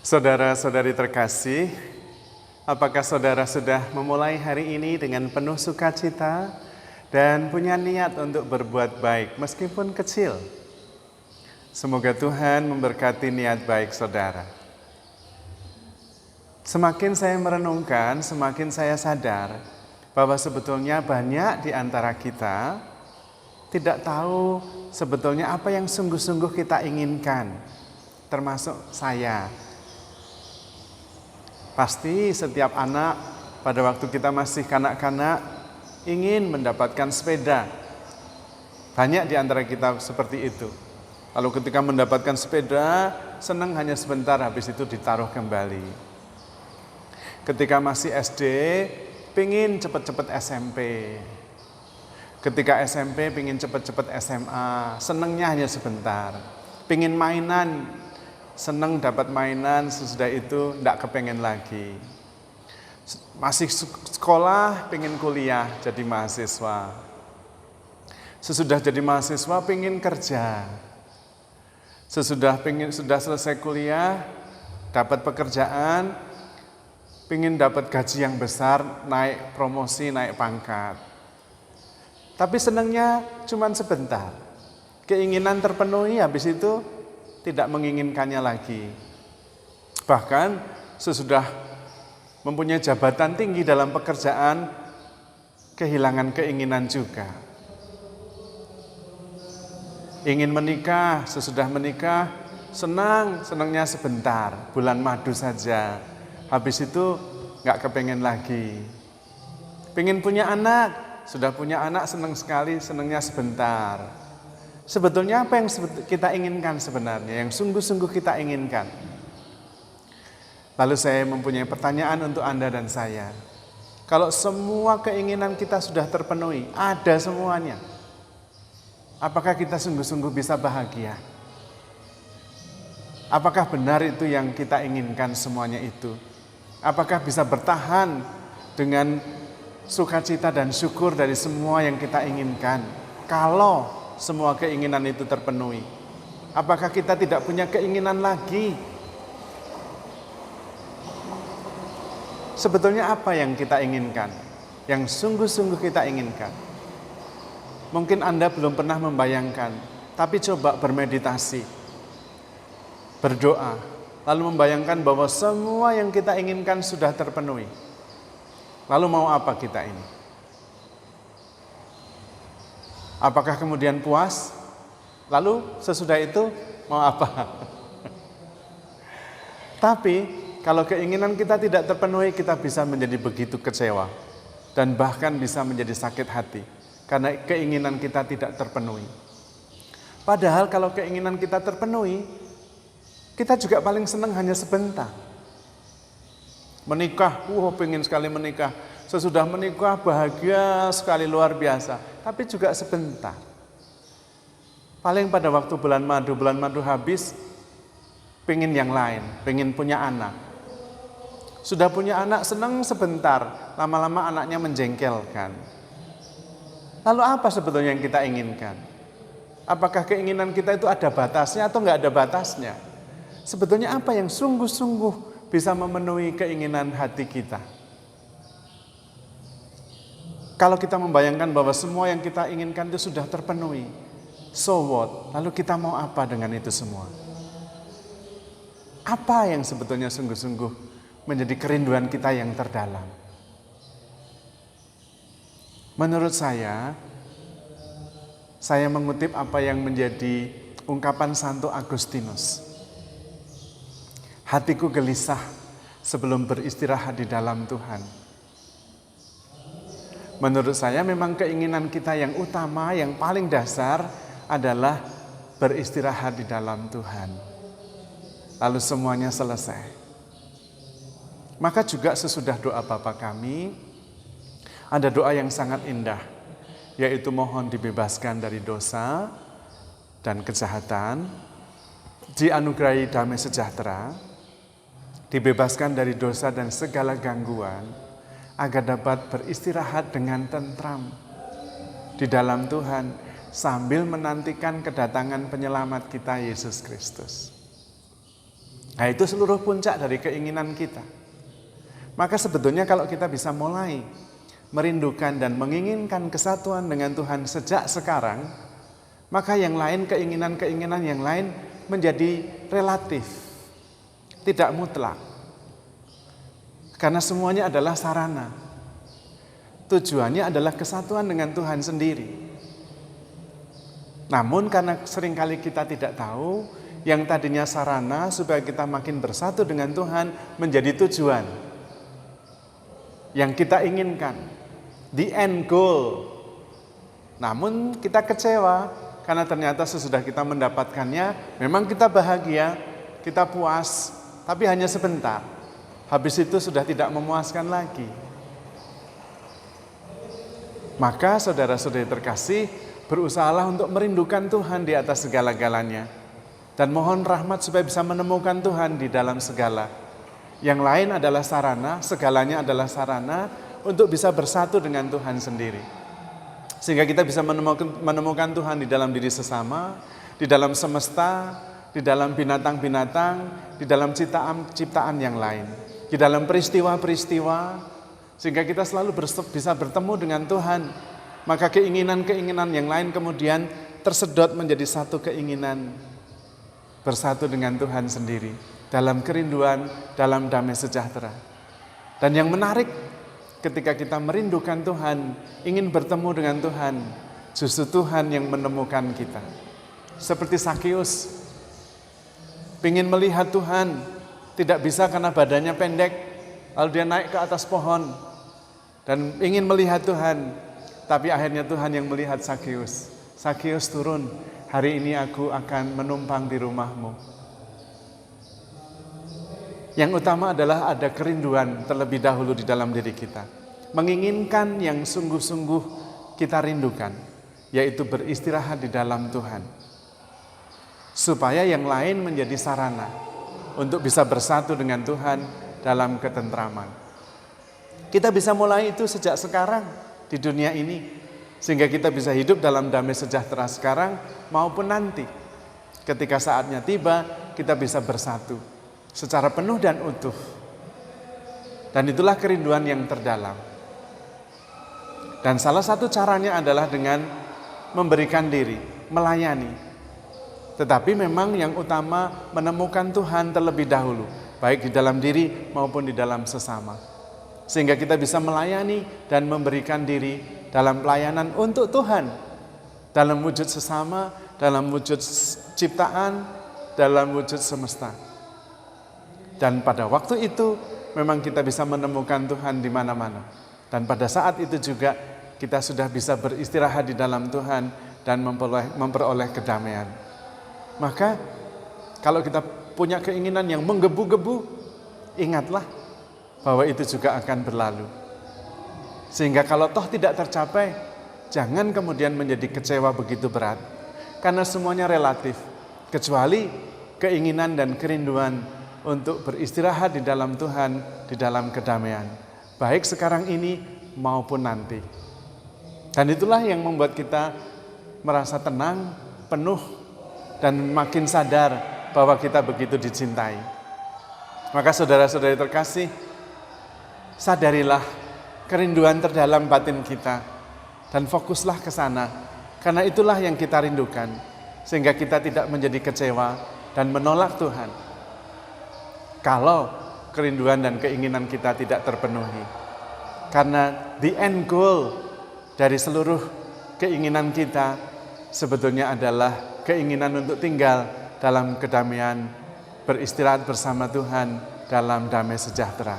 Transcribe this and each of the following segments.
Saudara-saudari terkasih, apakah saudara sudah memulai hari ini dengan penuh sukacita dan punya niat untuk berbuat baik meskipun kecil? Semoga Tuhan memberkati niat baik saudara. Semakin saya merenungkan, semakin saya sadar bahwa sebetulnya banyak di antara kita tidak tahu sebetulnya apa yang sungguh-sungguh kita inginkan, termasuk saya. Pasti setiap anak pada waktu kita masih kanak-kanak ingin mendapatkan sepeda. Banyak di antara kita seperti itu. Lalu ketika mendapatkan sepeda, senang hanya sebentar, habis itu ditaruh kembali. Ketika masih SD, pingin cepat-cepat SMP. Ketika SMP, pingin cepat-cepat SMA, senangnya hanya sebentar. Pingin mainan, senang dapat mainan, sesudah itu tidak kepengen lagi. Masih sekolah, pengen kuliah, jadi mahasiswa. Sesudah jadi mahasiswa, pengen kerja. Sudah selesai kuliah, dapat pekerjaan, pengen dapat gaji yang besar, naik promosi, naik pangkat. Tapi senangnya cuma sebentar. Keinginan terpenuhi, habis itu tidak menginginkannya lagi. Bahkan sesudah mempunyai jabatan tinggi dalam pekerjaan, kehilangan keinginan juga. Ingin menikah, sesudah menikah, senangnya sebentar, bulan madu saja. Habis itu gak kepengen lagi. Pengen punya anak, sudah punya anak senang sekali, senangnya sebentar. Sebetulnya apa yang kita inginkan sebenarnya, yang sungguh-sungguh kita inginkan? Lalu saya mempunyai pertanyaan untuk Anda dan saya. Kalau semua keinginan kita sudah terpenuhi, ada semuanya, apakah kita sungguh-sungguh bisa bahagia? Apakah benar itu yang kita inginkan semuanya itu? Apakah bisa bertahan dengan sukacita dan syukur dari semua yang kita inginkan? Kalau semua keinginan itu terpenuhi, apakah kita tidak punya keinginan lagi? Sebetulnya apa yang kita inginkan? Yang sungguh-sungguh kita inginkan? Mungkin Anda belum pernah membayangkan, tapi coba bermeditasi, berdoa, lalu membayangkan bahwa semua yang kita inginkan sudah terpenuhi. Lalu mau apa kita ini? Apakah kemudian puas? Lalu sesudah itu mau apa? Tapi kalau keinginan kita tidak terpenuhi, kita bisa menjadi begitu kecewa dan bahkan bisa menjadi sakit hati karena keinginan kita tidak terpenuhi. Padahal kalau keinginan kita terpenuhi, kita juga paling senang hanya sebentar. Menikah, pengen sekali menikah. Sesudah menikah bahagia sekali, luar biasa. Tapi juga sebentar. Paling pada waktu bulan madu habis, pengen yang lain, pengen punya anak. Sudah punya anak senang sebentar, lama-lama anaknya menjengkelkan. Lalu apa sebetulnya yang kita inginkan? Apakah keinginan kita itu ada batasnya atau enggak ada batasnya? Sebetulnya apa yang sungguh-sungguh bisa memenuhi keinginan hati kita? Kalau kita membayangkan bahwa semua yang kita inginkan itu sudah terpenuhi, so what? Lalu kita mau apa dengan itu semua? Apa yang sebetulnya sungguh-sungguh menjadi kerinduan kita yang terdalam? Menurut saya mengutip apa yang menjadi ungkapan Santo Agustinus. Hatiku gelisah sebelum beristirahat di dalam Tuhan. Menurut saya memang keinginan kita yang utama, yang paling dasar adalah beristirahat di dalam Tuhan. Lalu semuanya selesai. Maka juga sesudah doa Bapa kami, ada doa yang sangat indah, yaitu mohon dibebaskan dari dosa dan kejahatan, dianugerahi damai sejahtera, dibebaskan dari dosa dan segala gangguan, agar dapat beristirahat dengan tentram di dalam Tuhan sambil menantikan kedatangan penyelamat kita Yesus Kristus. Nah, itu seluruh puncak dari keinginan kita. Maka sebetulnya kalau kita bisa mulai merindukan dan menginginkan kesatuan dengan Tuhan sejak sekarang, maka yang lain, keinginan-keinginan yang lain menjadi relatif, tidak mutlak. Karena semuanya adalah sarana. Tujuannya adalah kesatuan dengan Tuhan sendiri. Namun karena seringkali kita tidak tahu, yang tadinya sarana supaya kita makin bersatu dengan Tuhan menjadi tujuan yang kita inginkan, the end goal. Namun kita kecewa karena ternyata sesudah kita mendapatkannya, memang kita bahagia, kita puas, tapi hanya sebentar. Habis itu sudah tidak memuaskan lagi. Maka saudara-saudari terkasih, berusahalah untuk merindukan Tuhan di atas segala-galanya. Dan mohon rahmat supaya bisa menemukan Tuhan di dalam segala. Yang lain adalah sarana, segalanya adalah sarana untuk bisa bersatu dengan Tuhan sendiri. Sehingga kita bisa menemukan Tuhan di dalam diri sesama, di dalam semesta, di dalam binatang-binatang, di dalam ciptaan yang lain. Di dalam peristiwa-peristiwa, sehingga kita selalu bisa bertemu dengan Tuhan. Maka keinginan-keinginan yang lain kemudian tersedot menjadi satu keinginan bersatu dengan Tuhan sendiri, dalam kerinduan, dalam damai sejahtera. Dan yang menarik, ketika kita merindukan Tuhan, ingin bertemu dengan Tuhan, justru Tuhan yang menemukan kita. Seperti Sakeus, ingin melihat Tuhan, tidak bisa karena badannya pendek, lalu dia naik ke atas pohon, dan ingin melihat Tuhan, tapi akhirnya Tuhan yang melihat Sakeus. Sakeus turun, hari ini aku akan menumpang di rumahmu. Yang utama adalah ada kerinduan terlebih dahulu di dalam diri kita. Menginginkan yang sungguh-sungguh kita rindukan, yaitu beristirahat di dalam Tuhan. Supaya yang lain menjadi sarana untuk bisa bersatu dengan Tuhan dalam ketentraman. Kita bisa mulai itu sejak sekarang di dunia ini. Sehingga kita bisa hidup dalam damai sejahtera sekarang maupun nanti. Ketika saatnya tiba, kita bisa bersatu secara penuh dan utuh. Dan itulah kerinduan yang terdalam. Dan salah satu caranya adalah dengan memberikan diri, melayani. Tetapi memang yang utama menemukan Tuhan terlebih dahulu, baik di dalam diri maupun di dalam sesama. Sehingga kita bisa melayani dan memberikan diri dalam pelayanan untuk Tuhan, dalam wujud sesama, dalam wujud ciptaan, dalam wujud semesta. Dan pada waktu itu memang kita bisa menemukan Tuhan di mana-mana. Dan pada saat itu juga kita sudah bisa beristirahat di dalam Tuhan dan memperoleh kedamaian. Maka kalau kita punya keinginan yang menggebu-gebu, ingatlah bahwa itu juga akan berlalu. Sehingga kalau toh tidak tercapai, jangan kemudian menjadi kecewa begitu berat. Karena semuanya relatif, kecuali keinginan dan kerinduan untuk beristirahat di dalam Tuhan, di dalam kedamaian. Baik sekarang ini maupun nanti. Dan itulah yang membuat kita merasa tenang, penuh, dan makin sadar bahwa kita begitu dicintai. Maka saudara-saudari terkasih, sadarilah kerinduan terdalam batin kita dan fokuslah ke sana, karena itulah yang kita rindukan, sehingga kita tidak menjadi kecewa dan menolak Tuhan kalau kerinduan dan keinginan kita tidak terpenuhi. Karena the end goal dari seluruh keinginan kita sebetulnya adalah keinginan untuk tinggal dalam kedamaian, beristirahat bersama Tuhan dalam damai sejahtera.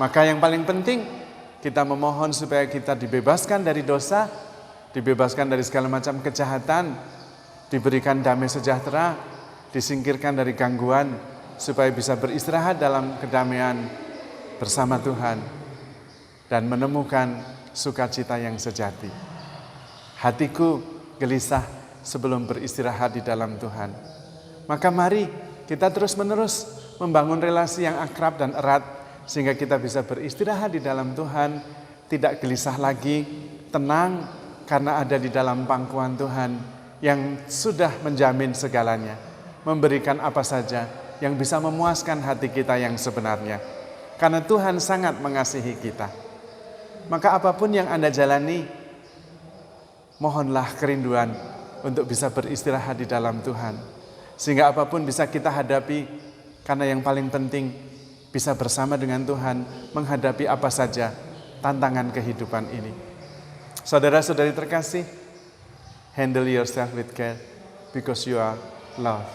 Maka yang paling penting, kita memohon supaya kita dibebaskan dari dosa, dibebaskan dari segala macam kejahatan, diberikan damai sejahtera, disingkirkan dari gangguan, supaya bisa beristirahat dalam kedamaian bersama Tuhan dan menemukan sukacita yang sejati. Hatiku gelisah sebelum beristirahat di dalam Tuhan. Maka mari kita terus-menerus membangun relasi yang akrab dan erat, sehingga kita bisa beristirahat di dalam Tuhan, tidak gelisah lagi, tenang karena ada di dalam pangkuan Tuhan yang sudah menjamin segalanya, memberikan apa saja yang bisa memuaskan hati kita yang sebenarnya. Karena Tuhan sangat mengasihi kita. Maka apapun yang Anda jalani, mohonlah kerinduan untuk bisa beristirahat di dalam Tuhan. Sehingga apapun bisa kita hadapi, karena yang paling penting bisa bersama dengan Tuhan menghadapi apa saja tantangan kehidupan ini. Saudara-saudari terkasih, handle yourself with care because you are loved.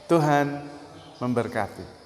Tuhan memberkati.